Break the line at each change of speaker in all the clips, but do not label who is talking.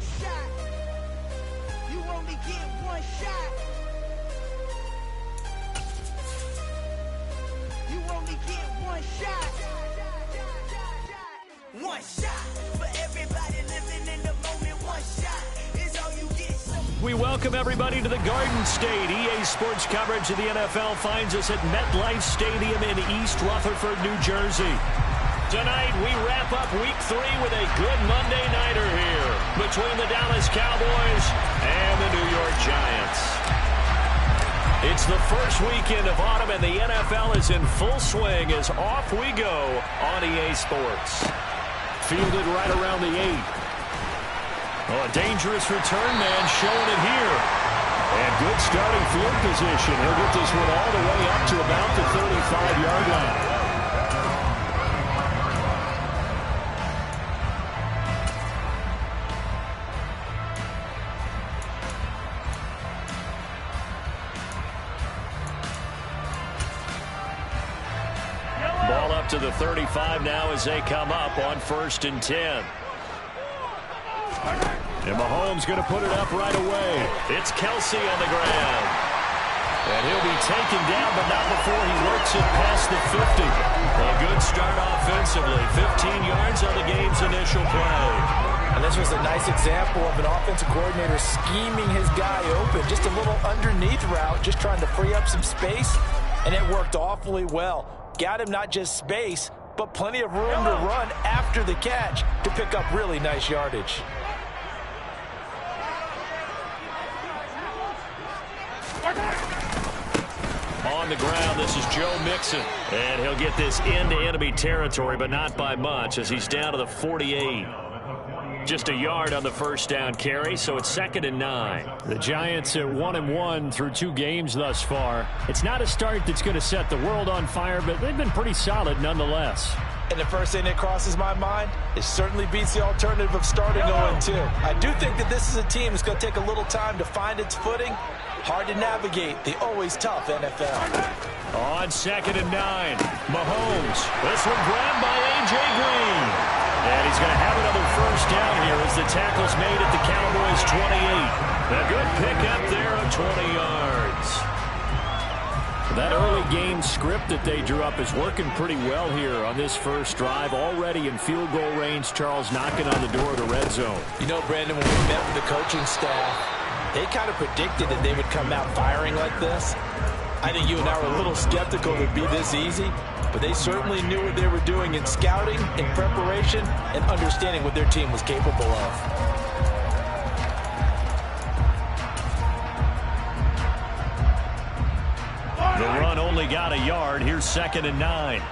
one shot. You only get one shot. You only get one shot. One shot for everybody living in the moment. One shot is all you get.
We welcome everybody to the Garden State. EA Sports coverage of the NFL finds us at MetLife Stadium in East Rutherford, New Jersey. Tonight, we wrap up Week 3 with a good Monday nighter here between the Dallas Cowboys and the New York Giants. It's the first weekend of autumn, and the NFL is in full swing as off we go on EA Sports. Fielded right around the 8. Oh, a dangerous return man showing it here. And good starting field position. He'll get this one all the way up to about the 35-yard line. Ball up to the 35 now as they come up on 1st and 10. And Mahomes going to put it up right away. It's Kelsey on the ground. And he'll be taken down, but not before he works it past the 50. A good start offensively. 15 yards on the game's initial play.
And this was a nice example of an offensive coordinator scheming his guy open. Just a little underneath route, just trying to free up some space. And it worked awfully well. Got him not just space, but plenty of room to run after the catch to pick up really nice yardage.
On the ground, this is Joe Mixon. And he'll get this into enemy territory, but not by much as he's down to the 48. Just a yard on the first down carry, so it's 2nd and 9. The Giants at 1-1 through 2 games thus far. It's not a start that's going to set the world on fire, but they've been pretty solid nonetheless.
And the first thing that crosses my mind, it certainly beats the alternative of starting 0-2. I do think that this is a team that's going to take a little time to find its footing. Hard to navigate the always tough NFL.
On 2nd and 9, Mahomes. This one grabbed by A.J. Green. And he's going to have another first down here as the tackle's made at the Cowboys' 28. A good pickup there of 20 yards. That early game script that they drew up is working pretty well here on this first drive. Already in field goal range, Charles knocking on the door of the red zone.
You know, Brandon, when we met with the coaching staff, they kind of predicted that they would come out firing like this. I think you and I were a little skeptical it would be this easy, but they certainly knew what they were doing in scouting, in preparation, and understanding what their team was capable of.
The run only got a yard. Here's 2nd and 9.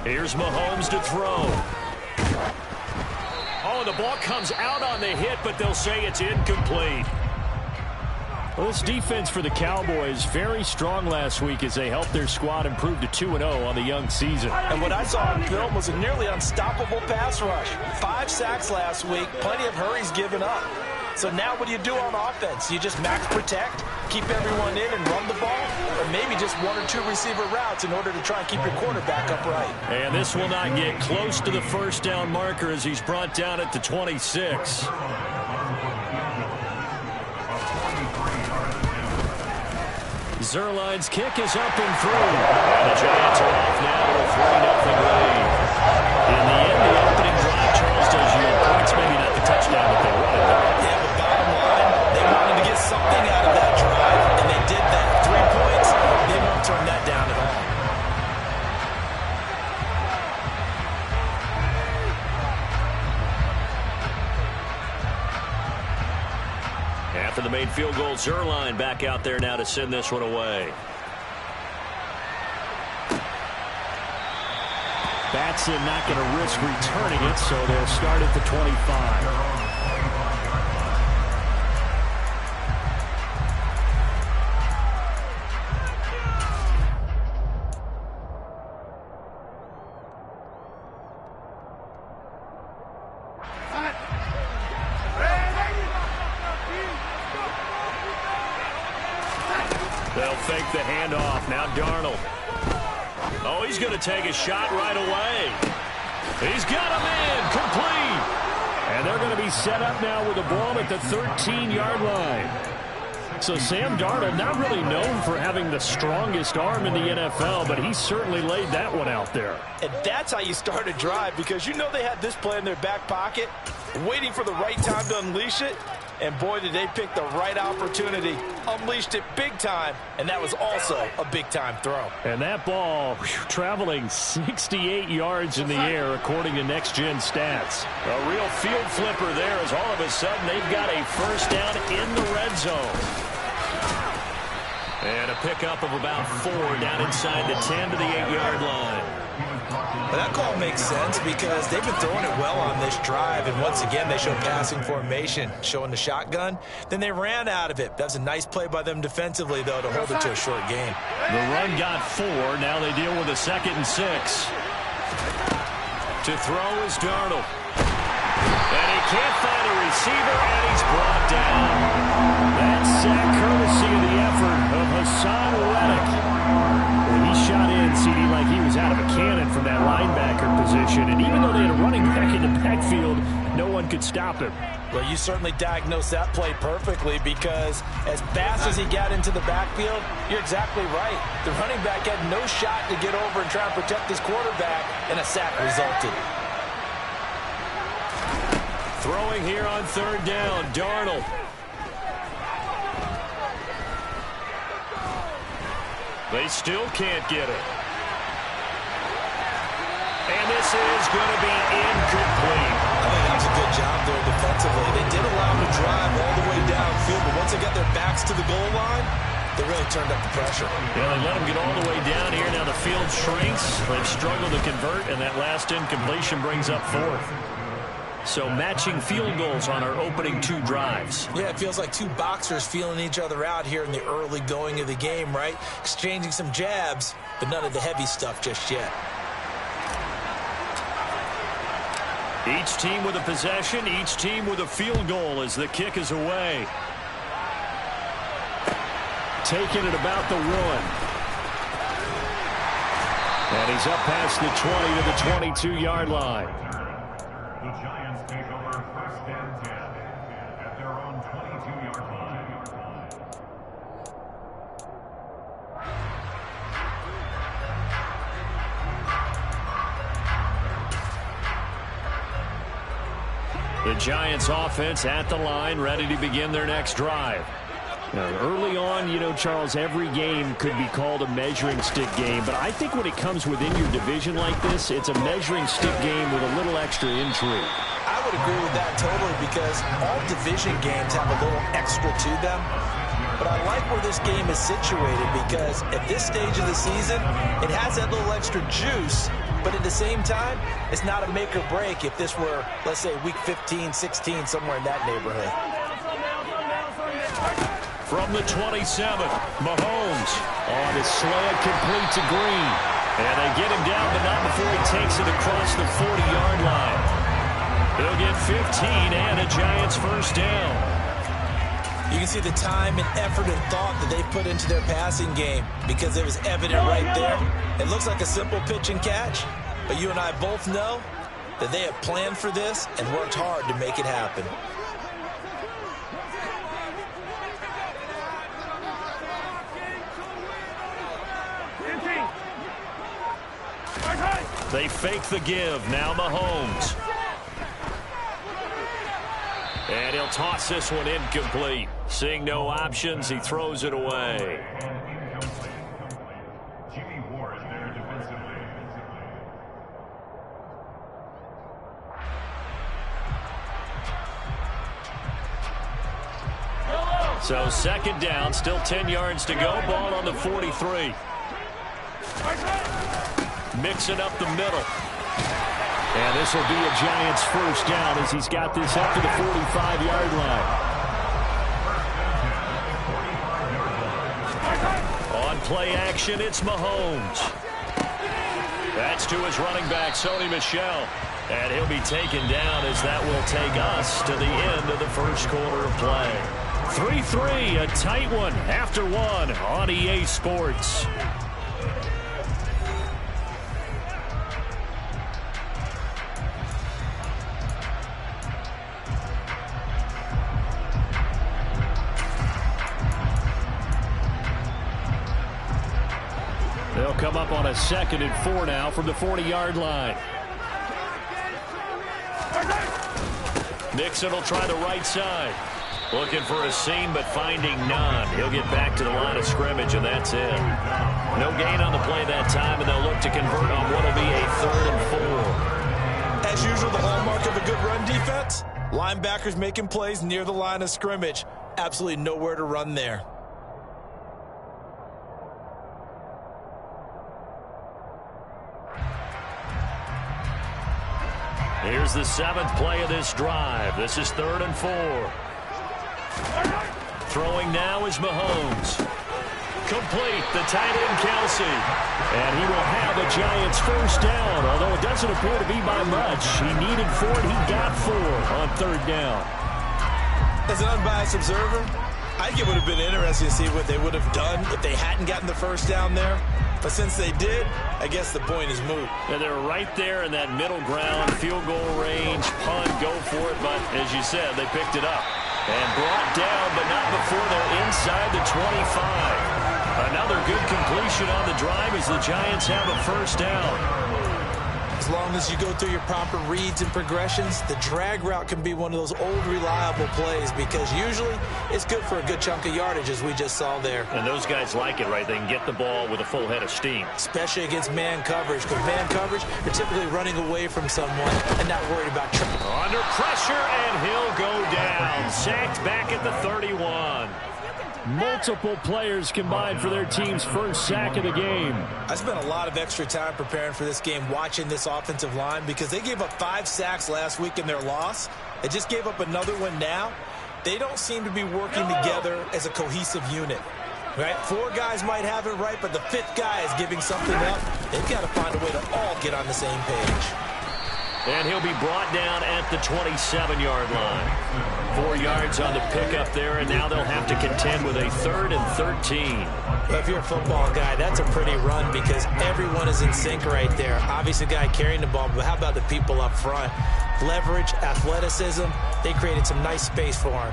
Here's Mahomes to throw. Oh, the ball comes out on the hit, but they'll say it's incomplete. Well, this defense for the Cowboys, very strong last week as they helped their squad improve to 2-0 on the young season.
And what I saw on film was a nearly unstoppable pass rush. 5 sacks last week, plenty of hurries given up. So now what do you do on offense? You just max protect, keep everyone in and run the ball, or maybe just 1 or 2 receiver routes in order to try and keep your quarterback upright.
And this will not get close to the first down marker as he's brought down at the 26. Zuerlein's kick is up and through. And the Giants are off now to a 3-0 lead. In the end, the opening drive, Charles, does yield points, maybe not the touchdown that they wanted.
Yeah, but bottom line, they wanted to get something out of that drive, and they did that. 3 points, they won't turn that down at all.
After the made field goal, Zuerlein back out there now to send this one away. Batson not going to risk returning it, so they'll start at the 25. They'll fake the handoff. Now Darnold. Oh, he's going to take a shot right away. He's got him in. Complete. And they're going to be set up now with the ball at the 13-yard line. So Sam Darnold, not really known for having the strongest arm in the NFL, but he certainly laid that one out there.
And that's how you start a drive, because you know they had this play in their back pocket, waiting for the right time to unleash it. And boy, did they pick the right opportunity. Unleashed it big time, and that was also a big-time throw.
And that ball traveling 68 yards in the air, according to Next Gen Stats. A real field flipper there, as all of a sudden they've got a first down in the red zone. And a pickup of about 4 down inside the 10 to the 8-yard line.
But that call makes sense because they've been throwing it well on this drive, and once again they show passing formation, showing the shotgun. Then they ran out of it. That's a nice play by them defensively, though, to hold it to a short gain.
The run got 4. Now they deal with a 2nd and 6. To throw is Darnold. And he can't find a receiver, and he's brought down. That sack courtesy of the effort of Hassan Reddick. He shot in, CD, like he was out of a cannon from that linebacker position. And even though they had a running back in the backfield, no one could stop him.
Well, you certainly diagnosed that play perfectly, because as fast as he got into the backfield, you're exactly right. The running back had no shot to get over and try and protect his quarterback, and a sack resulted.
Throwing here on 3rd down, Darnold. They still can't get it. And this is going to be incomplete.
I think that was a good job there defensively. They did allow them to drive all the way downfield, but once they got their backs to the goal line, they really turned up the pressure.
Yeah, they let them get all the way down here. Now the field shrinks. They've struggled to convert, and that last incompletion brings up 4th. So matching field goals on our opening 2 drives.
Yeah, it feels like 2 boxers feeling each other out here in the early going of the game, right? Exchanging some jabs, but none of the heavy stuff just yet.
Each team with a possession, each team with a field goal as the kick is away. Taking it about the 1. And he's up past the 20 to the 22-yard line.
The Giants take over 1st and 10 at their own 22-yard line.
The Giants offense at the line, ready to begin their next drive. Now, early on, you know, Charles, every game could be called a measuring stick game, but I think when it comes within your division like this, it's a measuring stick game with a little extra intrigue.
I would agree with that totally, because all division games have a little extra to them. But I like where this game is situated, because at this stage of the season, it has that little extra juice, but at the same time, it's not a make or break if this were, let's say, week 15, 16, somewhere in that neighborhood.
From the 27, Mahomes on his slant, complete to Green. And they get him down, but not before he takes it across the 40-yard line. He'll get 15 and a Giants first down.
You can see the time and effort and thought that they put into their passing game, because it was evident right there. It looks like a simple pitch and catch, but you and I both know that they have planned for this and worked hard to make it happen.
They fake the give. Now Mahomes. And he'll toss this one incomplete. Seeing no options, he throws it away.
Jimmy Ward there defensively.
So 2nd down, still 10 yards to go. Ball on the 43. Mixing up the middle. And this will be a Giants first down as he's got this up to the 45-yard line. On play action, it's Mahomes. That's to his running back, Sony Michel. And he'll be taken down as that will take us to the end of the first quarter of play. 3-3, a tight one after one on EA Sports. They'll come up on a 2nd and 4 now from the 40-yard line. Mixon will try the right side. Looking for a seam, but finding none. He'll get back to the line of scrimmage, and that's it. No gain on the play that time, and they'll look to convert on what will be a 3rd and 4.
As usual, the hallmark of a good run defense, linebackers making plays near the line of scrimmage. Absolutely nowhere to run there.
Here's the 7th play of this drive. This is 3rd and 4. Throwing now is Mahomes. Complete, the tight end Kelsey. And he will have a Giants first down, although it doesn't appear to be by much. He needed 4, and he got 4 on 3rd down.
As an unbiased observer, I think it would have been interesting to see what they would have done if they hadn't gotten the first down there. But since they did, I guess the point is moot.
And they're right there in that middle ground, field goal range, punt, go for it. But as you said, they picked it up and brought down, but not before they're inside the 25. Another good completion on the drive as the Giants have a first down.
As long as you go through your proper reads and progressions, the drag route can be one of those old reliable plays because usually it's good for a good chunk of yardage, as we just saw there.
And those guys like it, right? They can get the ball with a full head of steam.
Especially against man coverage, because man coverage, you're typically running away from someone and not worried about trouble.
Under pressure, and he'll go down. Sacked back at the 31. Multiple players combined for their team's first sack of the game.
I spent a lot of extra time preparing for this game, watching this offensive line, because they gave up 5 sacks last week in their loss. They just gave up another one now. They don't seem to be working together as a cohesive unit. Right? 4 guys might have it right, but the 5th guy is giving something up. They've got to find a way to all get on the same page.
And he'll be brought down at the 27-yard line. 4 yards on the pickup there, and now they'll have to contend with a 3rd and 13.
Well, if you're a football guy, that's a pretty run because everyone is in sync right there. Obviously, the guy carrying the ball, but how about the people up front? Leverage, athleticism, they created some nice space for him.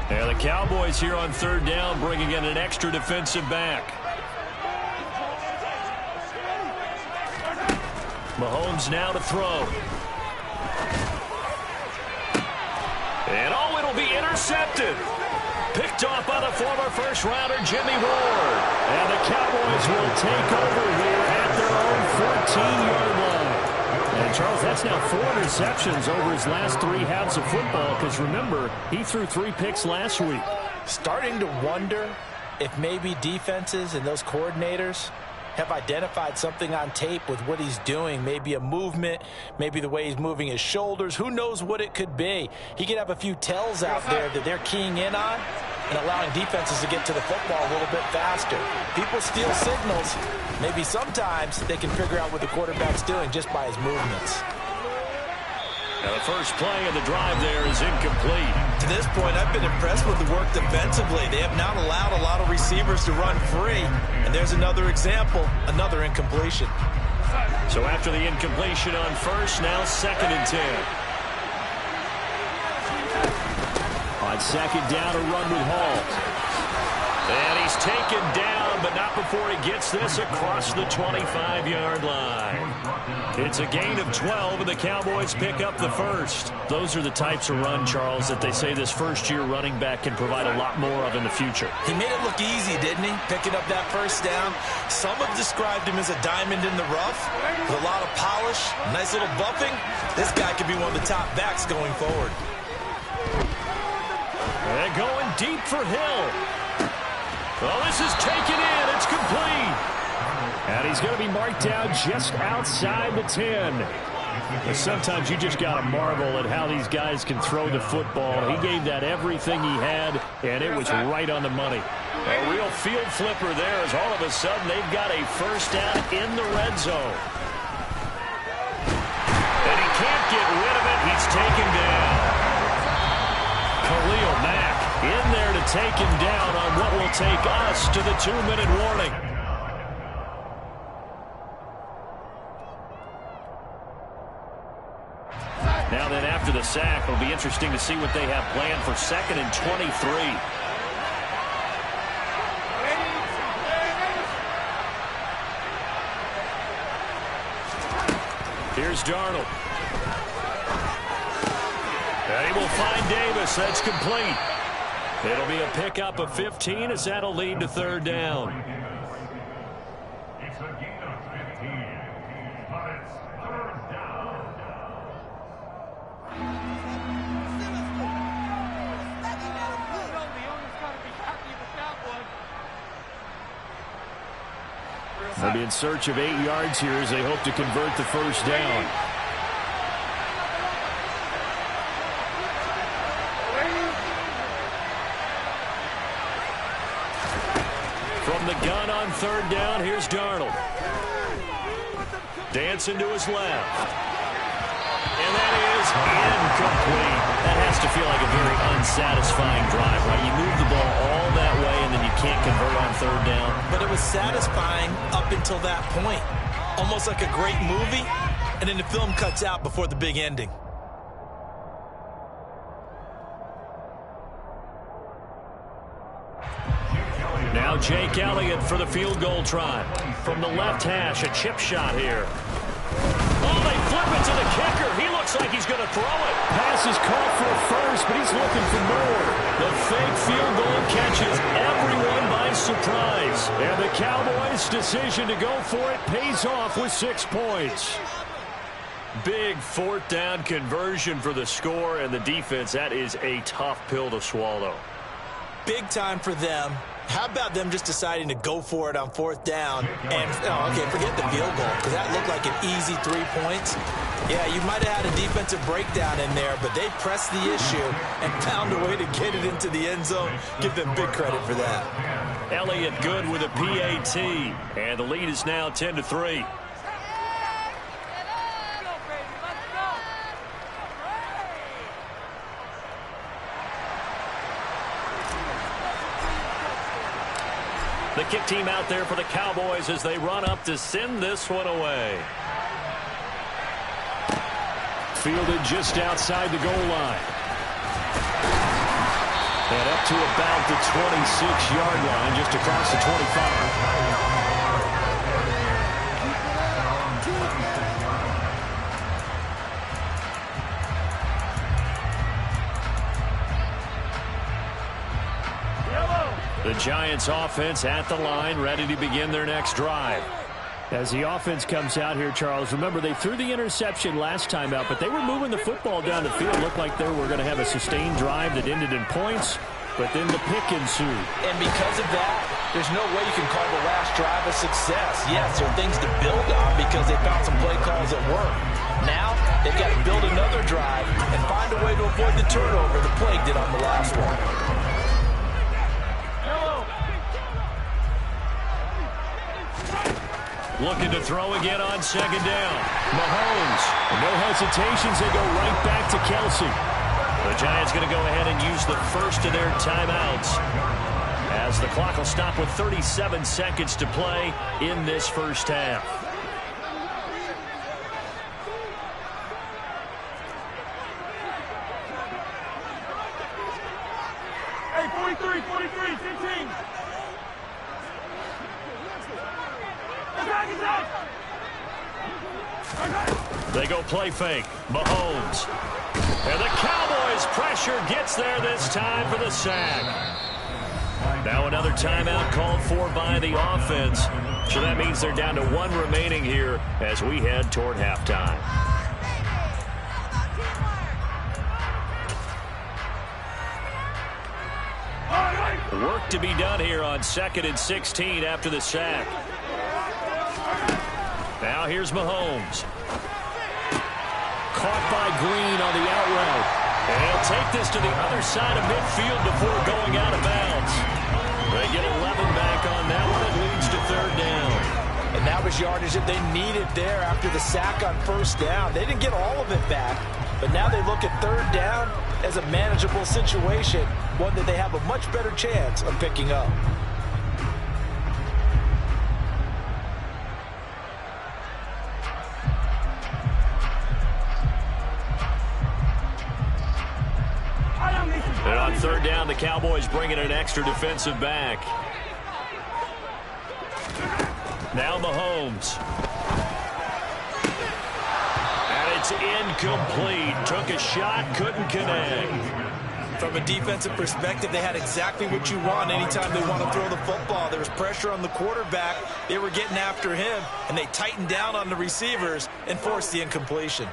And the Cowboys here on 3rd down, bringing in an extra defensive back. Mahomes now to throw. And oh, it'll be intercepted. Picked off by the former first-rounder Jimmy Ward. And the Cowboys will take over here at their own 14-yard line. And, Charles, that's now 4 interceptions over his last 3 halves of football, because, remember, he threw 3 picks last week.
Starting to wonder if maybe defenses and those coordinators have identified something on tape with what he's doing. Maybe a movement, maybe the way he's moving his shoulders. Who knows what it could be? He could have a few tells out there that they're keying in on and allowing defenses to get to the football a little bit faster. People steal signals. Maybe sometimes they can figure out what the quarterback's doing just by his movements.
Now the first play of the drive there is incomplete.
To this point, I've been impressed with the work defensively. They have not allowed a lot of receivers to run free. And there's another example, another incompletion.
So after the incompletion on first, now 2nd and 10. On 2nd down, a run with Hall. And he's taken down, but not before he gets this across the 25-yard line. It's a gain of 12, and the Cowboys pick up the first. Those are the types of run, Charles, that they say this first-year running back can provide a lot more of in the future.
He made it look easy, didn't he? Picking up that first down. Some have described him as a diamond in the rough with a lot of polish, nice little buffing. This guy could be one of the top backs going forward.
And going deep for Hill. Well, this is taken in. It's complete. And he's going to be marked down just outside the 10. But sometimes you just got to marvel at how these guys can throw the football. He gave that everything he had, and it was right on the money. A real field flipper there as all of a sudden they've got a first down in the red zone. get rid of it. He's taken down. Khalil Mack in there to take him down on what will take us to the 2-minute warning. Now then, after the sack, it'll be interesting to see what they have planned for 2nd and 23. Here's Darnold. And he will find Davis. That's complete. It'll be a pickup of 15 as that'll lead to 3rd down.
It's a gain of 15, but it's 3rd down.
They'll be in search of 8 yards here as they hope to convert the 1st down. From the gun on 3rd down, here's Darnold. Dancing to his left. And that is incomplete. That has to feel like a very unsatisfying drive, right? You move the ball all that way, and then you can't convert on 3rd down.
But it was satisfying up until that point. Almost like a great movie, and then the film cuts out before the big ending.
Now Jake Elliott for the field goal try. From the left hash, a chip shot here. Oh, they flip it to the kicker. He looks like he's going to throw it. Pass is caught for a first, but he's looking for more. The fake field goal catches everyone by surprise. And the Cowboys' decision to go for it pays off with 6 points. Big 4th down conversion for the score, and the defense, that is a tough pill to swallow.
Big time for them. How about them just deciding to go for it on 4th down? And, okay, forget the field goal, because that looked like an easy 3 points. Yeah, you might have had a defensive breakdown in there, but they pressed the issue and found a way to get it into the end zone. Give them big credit for that.
Elliott good with a PAT, and the lead is now 10-3. The kick team out there for the Cowboys as they run up to send this one away. Fielded just outside the goal line. And up to about the 26-yard line, just across the 25. The Giants offense at the line, ready to begin their next drive. As the offense comes out here, Charles, remember they threw the interception last time out, but they were moving the football down the field. Looked like they were going to have a sustained drive that ended in points, but then the pick ensued.
And because of that, there's no way you can call the last drive a success. Yes, there are things to build on because they found some play calls that work. Now, they've got to build another drive and find a way to avoid the turnover the plague did on the last one.
Looking to throw again on 2nd down. Mahomes, no hesitations, they go right back to Kelsey. The Giants going to go ahead and use the first of their timeouts as the clock will stop with 37 seconds to play in this first half.
Hey, 43, 15.
They go play fake. Mahomes. And the Cowboys pressure gets there this time for the sack. Now another timeout called for by the offense. So that means they're down to 1 remaining here as we head toward halftime. Work to be done here on 2nd and 16 after the sack. Now here's Mahomes. Caught by Green on the out route. And he'll take this to the other side of midfield before going out of bounds. They get 11 back on that one. It leads to 3rd down.
And that was yardage that they needed there after the sack on first down. They didn't get all of it back, but now they look at third down as a manageable situation, one that they have a much better chance of picking up.
And on third down, the Cowboys bring in an extra defensive back. Now Mahomes. And it's incomplete. Took a shot, couldn't connect.
From a defensive perspective, they had exactly what you want anytime they want to throw the football. There was pressure on the quarterback. They were getting after him, and they tightened down on the receivers and forced the incompletion.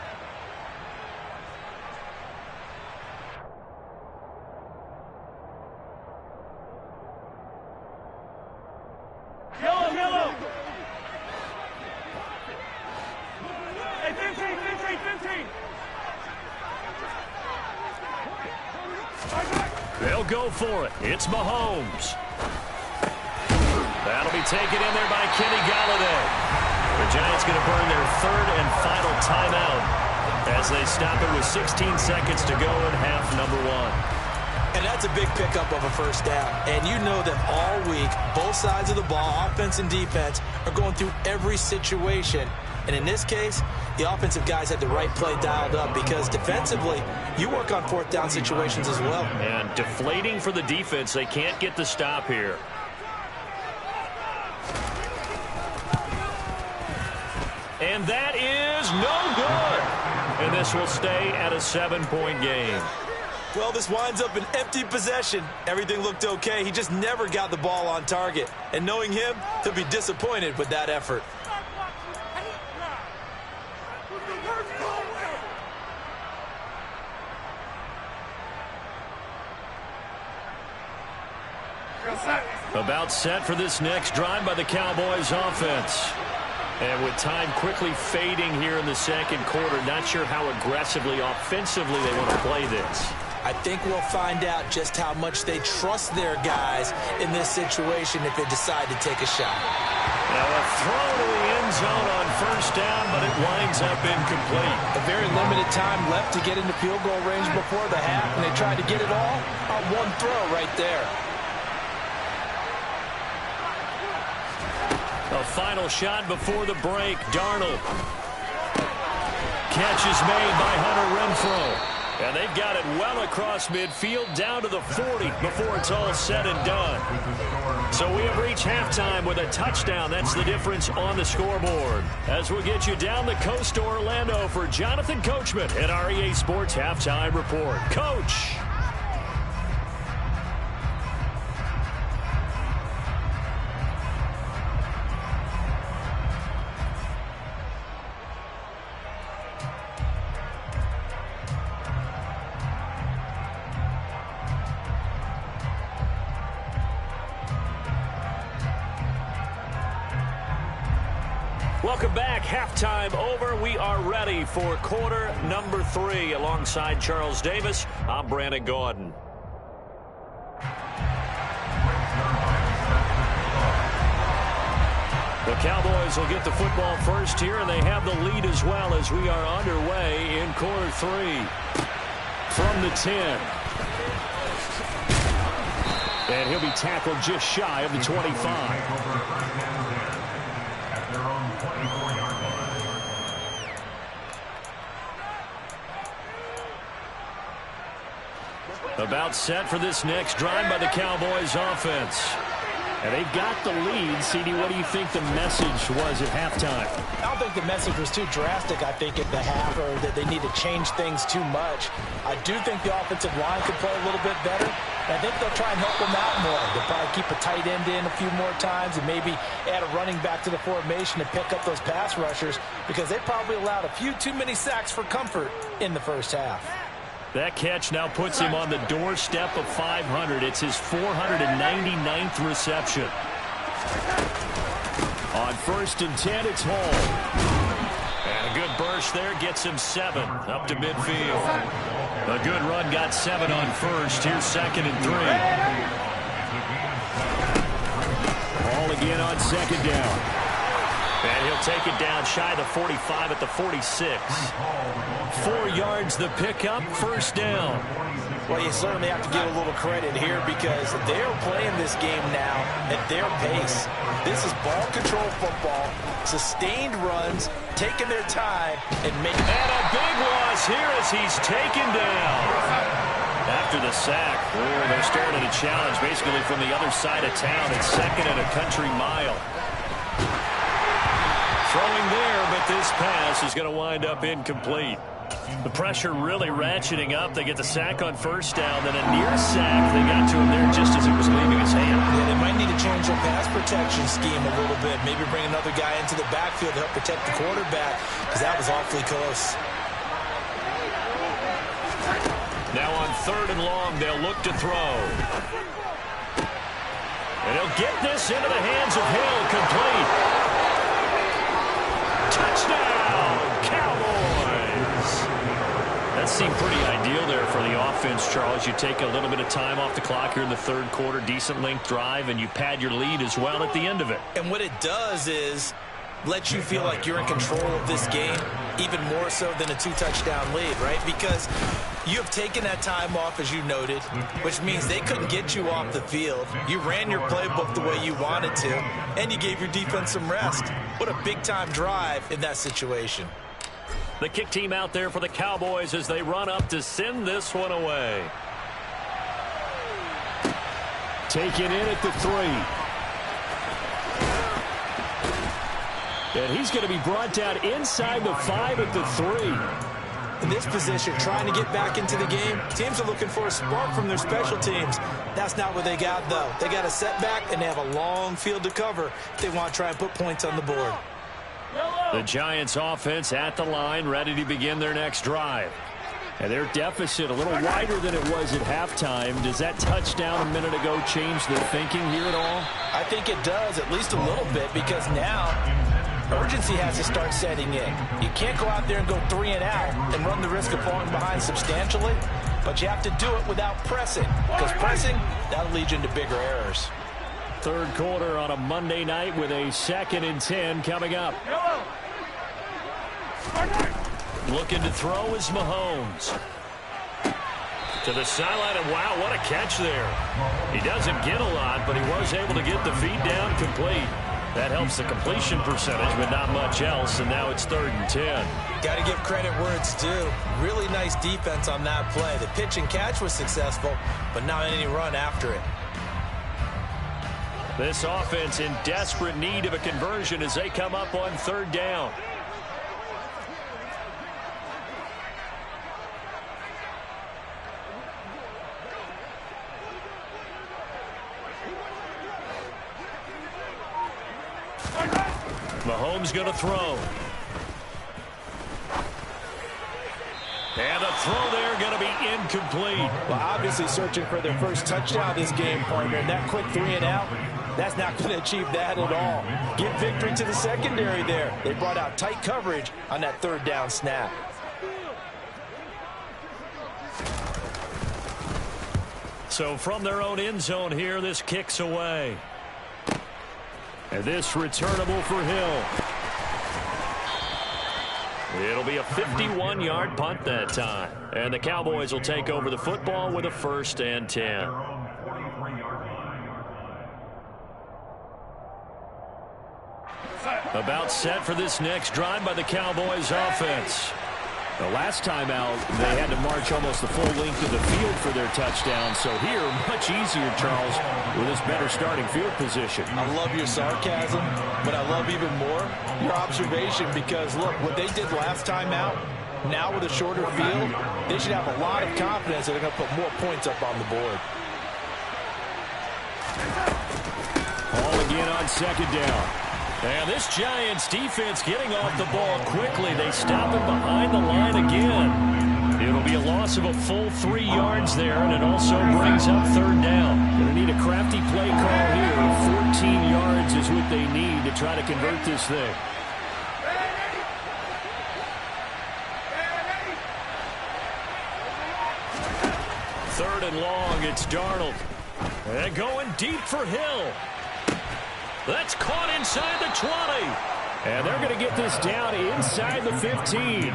Yellow. Hey, 15.
They'll go for it. It's Mahomes. That'll be taken in there by Kenny Golladay. The Giants going to burn their third and final timeout as they stop it with 16 seconds to go in half number one.
And that's a big pickup of a first down. And you know that all week, both sides of the ball, offense and defense, are going through every situation. And in this case, the offensive guys had the right play dialed up because defensively, you work on fourth down situations as well.
And deflating for the defense. They can't get the stop here. And that is no good. And this will stay at a 7-point game.
Well, this winds up an empty possession. Everything looked okay. He just never got the ball on target. And knowing him, he'll be disappointed with that effort.
About set for this next drive by the Cowboys offense. And with time quickly fading here in the second quarter, not sure how aggressively, offensively they want to play this.
I think we'll find out just how much they trust their guys in this situation if they decide to take a shot.
Now a throw to the end zone on first down, but it winds up incomplete.
A very limited time left to get into field goal range before the half, and they tried to get it all on one throw right there.
A final shot before the break. Darnold. Catch is made by Hunter Renfrow. And they've got it well across midfield down to the 40 before it's all said and done. So we have reached halftime with a touchdown. That's the difference on the scoreboard. As we'll get you down the coast to Orlando for Jonathan Coachman at our EA Sports Halftime Report. Coach. Welcome back. Halftime over. We are ready for quarter number 3. Alongside Charles Davis, I'm Brandon Gaudin. The Cowboys will get the football first here, and they have the lead as well as we are underway in quarter 3. From the 10. And he'll be tackled just shy of the 25. About set for this next drive by the Cowboys offense. And they've got the lead. CD, what do you think the message was at halftime?
I don't think the message was too drastic, I think, at the half, or that they need to change things too much. I do think the offensive line could play a little bit better. I think they'll try and help them out more. They'll probably keep a tight end in a few more times and maybe add a running back to the formation to pick up those pass rushers because they probably allowed a few too many sacks for comfort in the first half.
That catch now puts him on the doorstep of 500. It's his 499th reception. On 1st and 10, it's Hall. And a good burst there gets him 7 up to midfield. A good run got 7 on first. Here's 2nd and 3. Hall again on 2nd down. And he'll take it down shy of the 45 at the 46. 4 yards the pickup, first down.
Well, you certainly have to give a little credit here because they're playing this game now at their pace. This is ball control football, sustained runs, taking their time, and making...
And a big loss here as he's taken down. After the sack, they're staring at a challenge basically from the other side of town. It's second and a country mile. Throwing there, but this pass is going to wind up incomplete. The pressure really ratcheting up. They get the sack on first down, then a near sack. They got to him there just as it was leaving his hand.
Yeah, they might need to change their pass protection scheme a little bit. Maybe bring another guy into the backfield to help protect the quarterback because that was awfully close.
Now on 3rd and long, they'll look to throw. And he'll get this into the hands of Hill, complete. Touchdown, Cowboys! That seemed pretty ideal there for the offense, Charles. You take a little bit of time off the clock here in the 3rd quarter, decent length drive, and you pad your lead as well at the end of it.
And what it does is let you feel like you're in control of this game, even more so than a 2-touchdown lead, right? Because you have taken that time off, as you noted, which means they couldn't get you off the field. You ran your playbook the way you wanted to, and you gave your defense some rest. What a big-time drive in that situation.
The kick team out there for the Cowboys as they run up to send this one away. Taken in at the 3. And he's going to be brought down inside the 5 at the 3.
In this position, trying to get back into the game, teams are looking for a spark from their special teams. That's not what they got, though. They got a setback, and they have a long field to cover if they want to try and put points on the board.
The Giants offense at the line, ready to begin their next drive. And their deficit a little wider than it was at halftime. Does that touchdown a minute ago change their thinking here at all?
I think it does, at least a little bit, because now urgency has to start setting in. You can't go out there and go 3 and out and run the risk of falling behind substantially, but you have to do it without pressing, because pressing, that'll lead you into bigger errors.
3rd quarter on a Monday night with a 2nd and 10 coming up. Looking to throw is Mahomes. To the sideline, and wow, what a catch there. He doesn't get a lot, but he was able to get the feed down complete. That helps the completion percentage, but not much else, and now it's 3rd and 10.
Got to give credit where it's due. Really nice defense on that play. The pitch and catch was successful, but not any run after it.
This offense in desperate need of a conversion as they come up on 3rd down. Mahomes going to throw. And a throw there going to be incomplete.
Well, obviously searching for their first touchdown this game, partner. And that quick 3 and out, that's not going to achieve that at all. Give victory to the secondary there. They brought out tight coverage on that 3rd down snap.
So from their own end zone here, this kicks away. And this returnable for Hill. It'll be a 51-yard punt that time. And the Cowboys will take over the football with a 1st and 10. About set for this next drive by the Cowboys offense. The last time out, they had to march almost the full length of the field for their touchdown. So here, much easier, Charles, with this better starting field position.
I love your sarcasm, but I love even more your observation because, look, what they did last time out, now with a shorter field, they should have a lot of confidence that they're going to put more points up on the board.
Ball again on 2nd down. And this Giants defense getting off the ball quickly. They stop him behind the line again. It'll be a loss of a full 3 yards there, and it also brings up 3rd down. Going to need a crafty play call here. 14 yards is what they need to try to convert this thing. Third and long, it's Darnold. And going deep for Hill. That's caught inside the 20. And they're going to get this down inside the 15.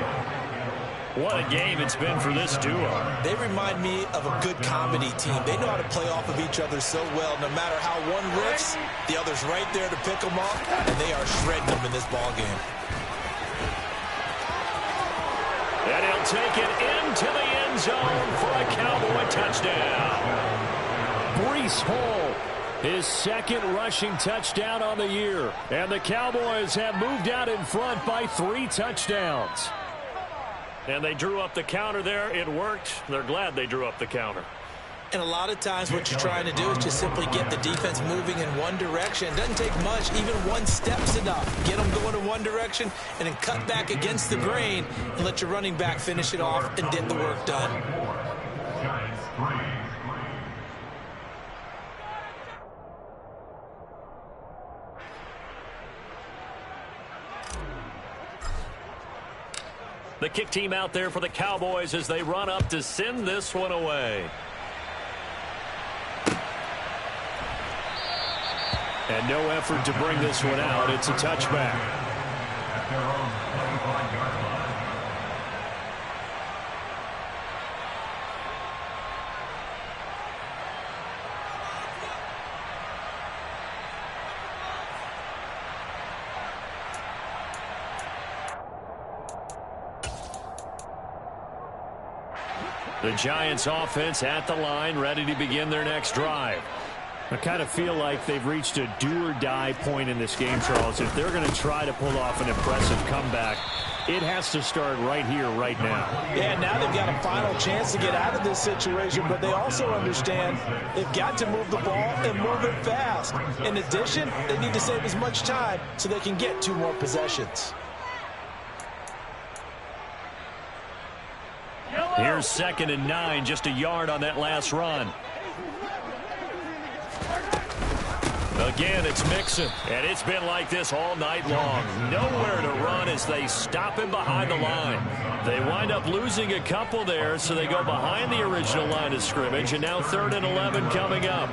What a game it's been for this duo.
They remind me of a good comedy team. They know how to play off of each other so well. No matter how one rips, the other's right there to pick them up, and they are shredding them in this ball game.
And he'll take it into the end zone for a Cowboy touchdown. Breece Hall, his second rushing touchdown on the year. And the Cowboys have moved out in front by 3 touchdowns. And they drew up the counter there. It worked. They're glad they drew up the counter.
And a lot of times what you're trying to do is just simply get the defense moving in one direction. It doesn't take much. Even one step's enough. Get them going in one direction and then cut back against the grain and let your running back finish it off and get the work done.
Giants 3.
The kick team out there for the Cowboys as they run up to send this one away. And no effort to bring this one out. It's a touchback.
At their own 25-yard line.
The Giants offense at the line, ready to begin their next drive. I kind of feel like they've reached a do-or-die point in this game, Charles. If they're going to try to pull off an impressive comeback, it has to start right here, right now.
Yeah, now they've got a final chance to get out of this situation, but they also understand they've got to move the ball and move it fast. In addition, they need to save as much time so they can get 2 more possessions.
Here's 2nd and 9, just a yard on that last run. Again, it's Mixon, and it's been like this all night long. Nowhere to run as they stop him behind the line. They wind up losing a couple there, so they go behind the original line of scrimmage, and now 3rd and 11 coming up.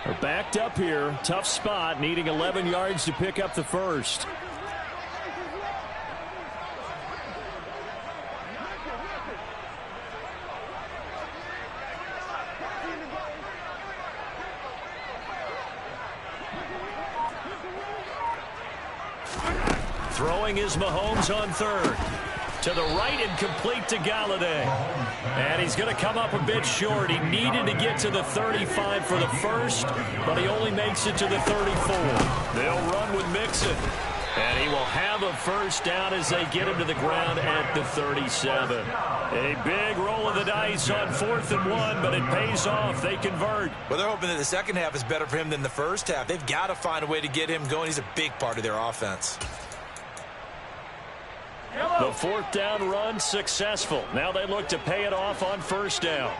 They're backed up here. Tough spot, needing 11 yards to pick up the first. Throwing is Mahomes on 3rd. To the right and complete to Galladay. And he's going to come up a bit short. He needed to get to the 35 for the first, but he only makes it to the 34. They'll run with Mixon. And he will have a first down as they get him to the ground at the 37. A big roll of the dice on 4th and 1, but it pays off. They convert.
Well, they're hoping that the second half is better for him than the first half. They've got to find a way to get him going. He's a big part of their offense.
The 4th down run successful. Now they look to pay it off on 1st down.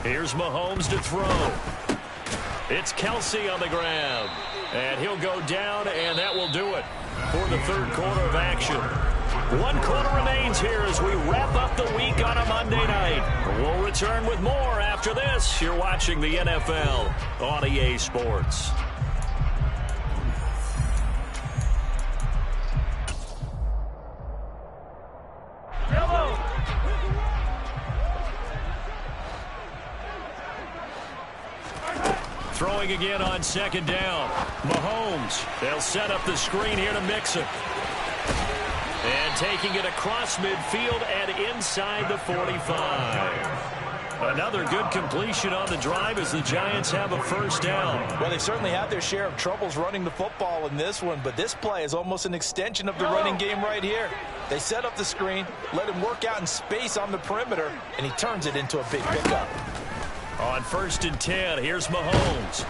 Here's Mahomes to throw. It's Kelsey on the ground. And he'll go down, and that will do it for the 3rd quarter of action. 1 quarter remains here as we wrap up the week on a Monday night. We'll return with more after this. You're watching the NFL on EA Sports. Throwing again on 2nd down. Mahomes. They'll set up the screen here to Mixon. And taking it across midfield and inside the 45. Another good completion on the drive as the Giants have a first down.
Well, they certainly had their share of troubles running the football in this one, but this play is almost an extension of the running game right here. They set up the screen, let him work out in space on the perimeter, and he turns it into a big pickup.
On 1st and 10, here's Mahomes.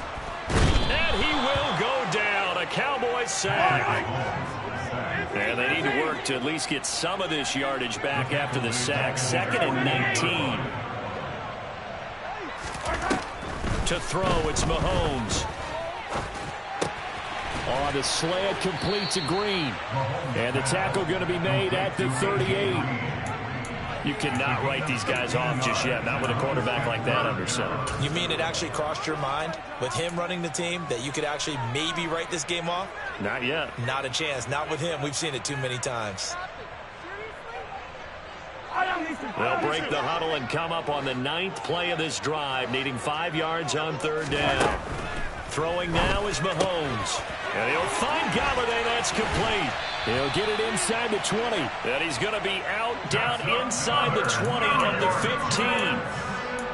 And he will go down. A Cowboys sack. And they need to work to at least get some of this yardage back after the sack. 2nd and 19. To throw, it's Mahomes. On the slant, complete to Green. And the tackle going to be made at the 38. You cannot write these guys off just yet, not with a quarterback like that under center.
You mean it actually crossed your mind with him running the team that you could actually maybe write this game off?
Not yet.
Not a chance. Not with him. We've seen it too many times.
They'll break the huddle and come up on the 9th play of this drive, needing 5 yards on 3rd down. Throwing now is Mahomes. And he'll find Galladay. That's complete. He'll get it inside the 20. And he's going to be out down inside the 20 of the 15.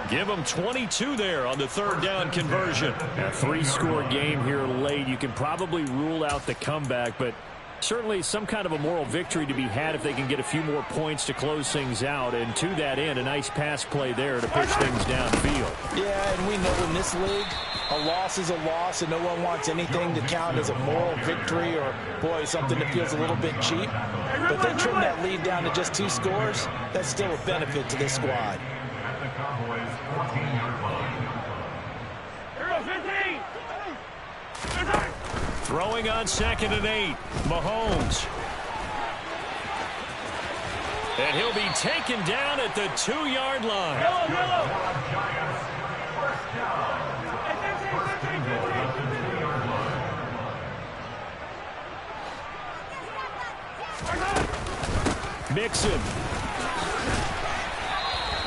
Give him 22 there on the 3rd down conversion. A 3-score game here late. You can probably rule out the comeback, but certainly some kind of a moral victory to be had if they can get a few more points to close things out. And to that end, a nice pass play there to push things downfield.
Yeah, and we know in this league, a loss is a loss, and no one wants anything to count as a moral victory or, boy, something that feels a little bit cheap. But they trim that lead down to just 2 scores. That's still a benefit to this squad.
At the Cowboys' 14-yard line.
Here goes 15.
Throwing on 2nd and 8. Mahomes. And he'll be taken down at the 2-yard line.
Yellow.
Giants, first down.
Mixon.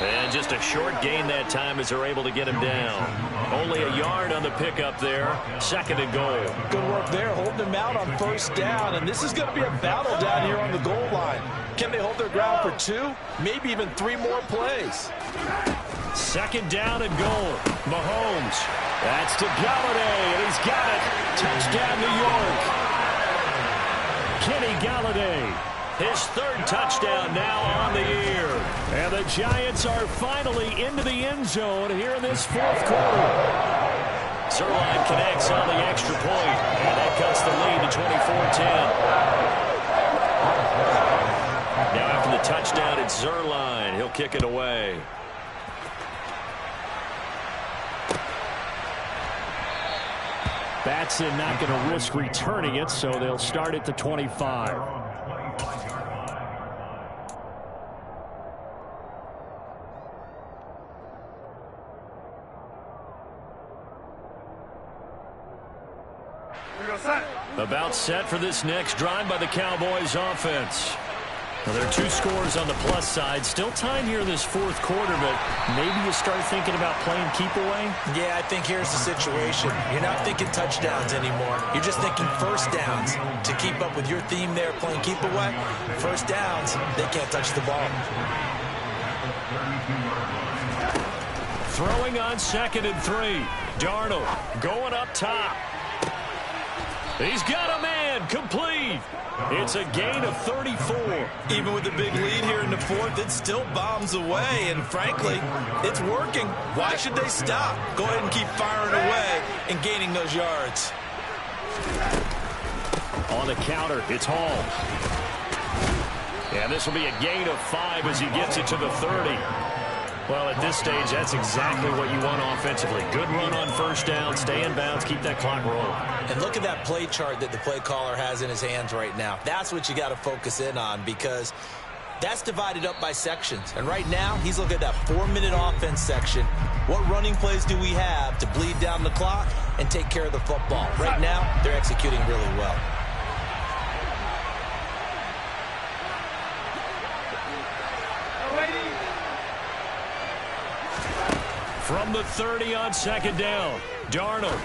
And just a short gain that time as they're able to get him down. Only a yard on the pickup there. 2nd and goal.
Good work there, holding him out on 1st down. And this is going to be a battle down here on the goal line. Can they hold their ground for 2, maybe even 3 more plays?
2nd down and goal. Mahomes. That's to Galladay, and he's got it. Touchdown, New York. Kenny Galladay. His 3rd touchdown now on the year. And the Giants are finally into the end zone here in this 4th quarter. Zuerlein connects on the extra point, and that cuts the lead to 24-10. Now after the touchdown, it's Zuerlein. He'll kick it away. Batson not going to risk returning it, so they'll start at the 25. About set for this next drive by the Cowboys offense. Well, there are 2 scores on the plus side. Still time here in this 4th quarter, but maybe you start thinking about playing keep away?
Yeah, I think here's the situation. You're not thinking touchdowns anymore. You're just thinking 1st downs. To keep up with your theme there, playing keep away, 1st downs, they can't touch the ball.
Throwing on 2nd and 3. Darnold going up top. He's got a man, complete. It's a gain of 34.
Even with the big lead here in the 4th, it still bombs away, and frankly, it's working. Why should they stop? Go ahead and keep firing away and gaining those yards.
On the counter, it's Hall. And this will be a gain of 5 as he gets it to the 30. Well, at this stage, that's exactly what you want offensively. Good run on 1st down, stay in bounds, keep that clock rolling. And look at that play chart that the play caller has in his hands right now. That's what you got to focus in on, because that's divided up by sections. And right now, he's looking at that 4-minute offense section. What running plays do we have to bleed down the clock and take care of the football? Right now, they're executing really well. From the 30 on 2nd down, Darnold.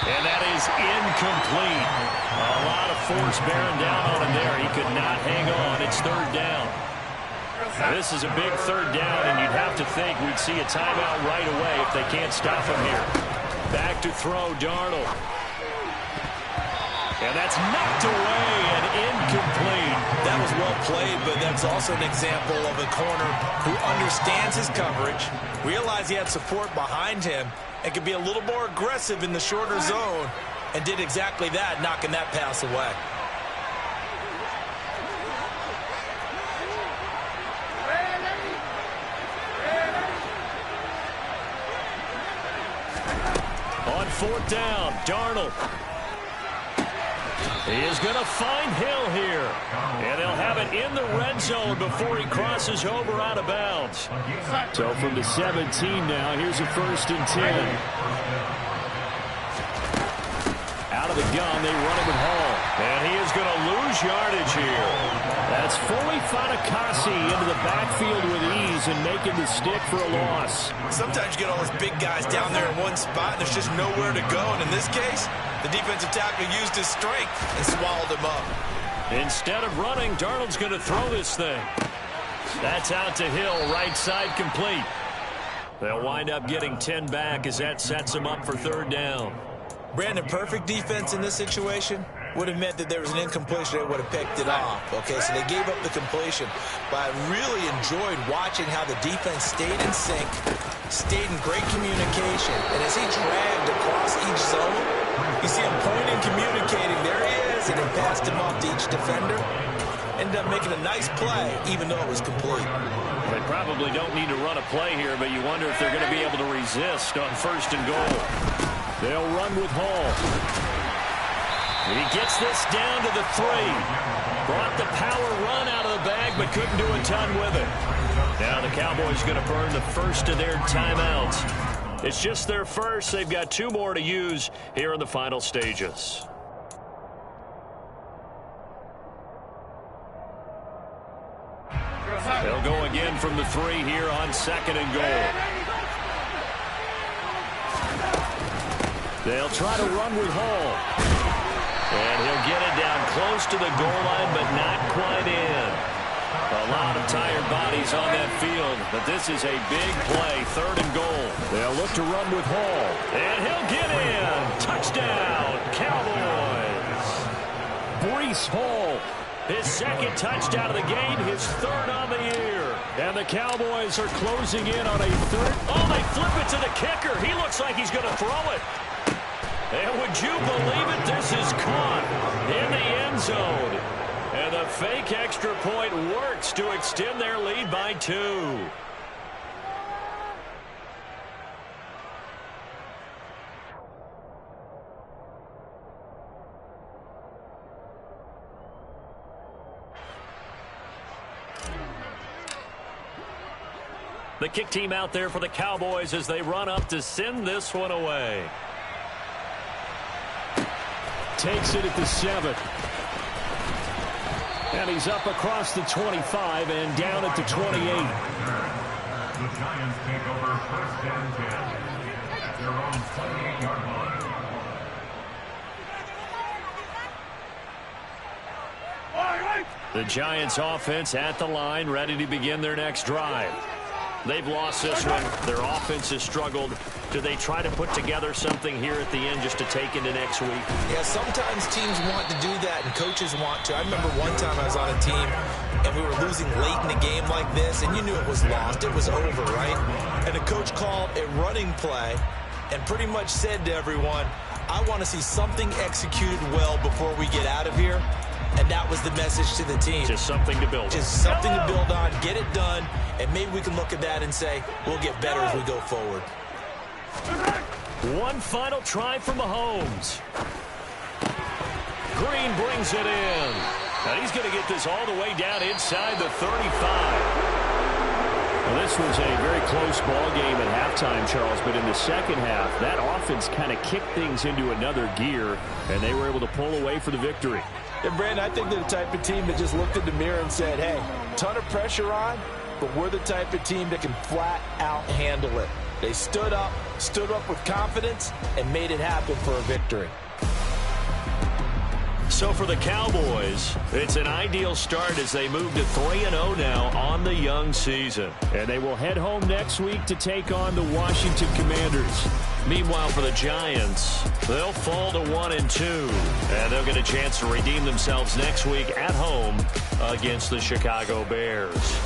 And that is incomplete. A lot of force bearing down on him there. He could not hang on. It's 3rd down. This is a big 3rd down, and you'd have to think we'd see a timeout right away if they can't stop him here. Back to throw, Darnold. And that's knocked away and incomplete. That was well played, but that's also an example of a corner who understands his coverage, realized he had support behind him, and could be a little more aggressive in the shorter zone, and did exactly that, knocking that pass away. On 4th down, Darnold. He is going to find Hill here. And they'll have it in the red zone before he crosses over out of bounds. So from the 17 now, here's a 1st and 10. Out of the gun, they run it with Hall. And he is going to lose yardage here. That's Foley Fatukasi into the backfield with ease and making the stick for a loss.
Sometimes you get all those big guys down there in one spot, and there's just nowhere to go. And in this case, the defensive tackle used his strength and swallowed him up.
Instead of running, Darnold's going to throw this thing. That's out to Hill, right side complete. They'll wind up getting 10 back as that sets them up for 3rd down.
Brandon, perfect defense in this situation would have meant that there was an incompletion. They would have picked it off. Okay, so they gave up the completion. But I really enjoyed watching how the defense stayed in sync, stayed in great communication. And as he dragged across each zone, you see him pointing, communicating. There he is. And he passed him off to each defender. Ended up making a nice play, even though it was complete.
They probably don't need to run a play here, but you wonder if they're going to be able to resist on 1st and goal. They'll run with Hall. He gets this down to the 3. Brought the power run out of the bag, but couldn't do a ton with it. Now the Cowboys going to burn the first of their timeouts. It's just their first. They've got 2 more to use here in the final stages. They'll go again from the 3 here on 2nd and goal. They'll try to run with Hall. And he'll get it down close to the goal line, but not quite in. A lot of tired bodies on that field, but this is a big play, 3rd and goal. They'll look to run with Hall. And he'll get in. Touchdown, Cowboys. Breece Hall, his 2nd touchdown of the game, his 3rd on the year. And the Cowboys are closing in on a 3rd. Oh, they flip it to the kicker. He looks like he's going to throw it. And would you believe it? This is caught in the end zone. And the fake extra point works to extend their lead by 2. The kick team out there for the Cowboys as they run up to send this one away. Takes it at the 7. And he's up across the 25 and down at the 28.
The Giants take over 1st and 10 at their own 28-yard line.
The Giants offense at the line, ready to begin their next drive. They've lost this one. Their offense has struggled. Do they try to put together something here at the end just to take into next week?
Yeah, sometimes teams want to do that and coaches want to. I remember one time I was on a team and we were losing late in a game like this, and you knew it was lost. It was over, right? And the coach called a running play and pretty much said to everyone, I want to see something executed well before we get out of here. And that was the message to the team.
Just something to build on.
Just something to build on, get it done, and maybe we can look at that and say, we'll get better as we go forward.
One final try from Mahomes. Green brings it in. And he's going to get this all the way down inside the 35. Well, this was a very close ball game at halftime, Charles, but in the second half, that offense kind of kicked things into another gear, and they were able to pull away for the victory.
And, Brandon, I think they're the type of team that just looked in the mirror and said, hey, ton of pressure on, but we're the type of team that can flat out handle it. They stood up with confidence, and made it happen for a victory.
So for the Cowboys, it's an ideal start as they move to 3-0 now on the young season. And they will head home next week to take on the Washington Commanders. Meanwhile, for the Giants, they'll fall to 1-2. And they'll get a chance to redeem themselves next week at home against the Chicago Bears.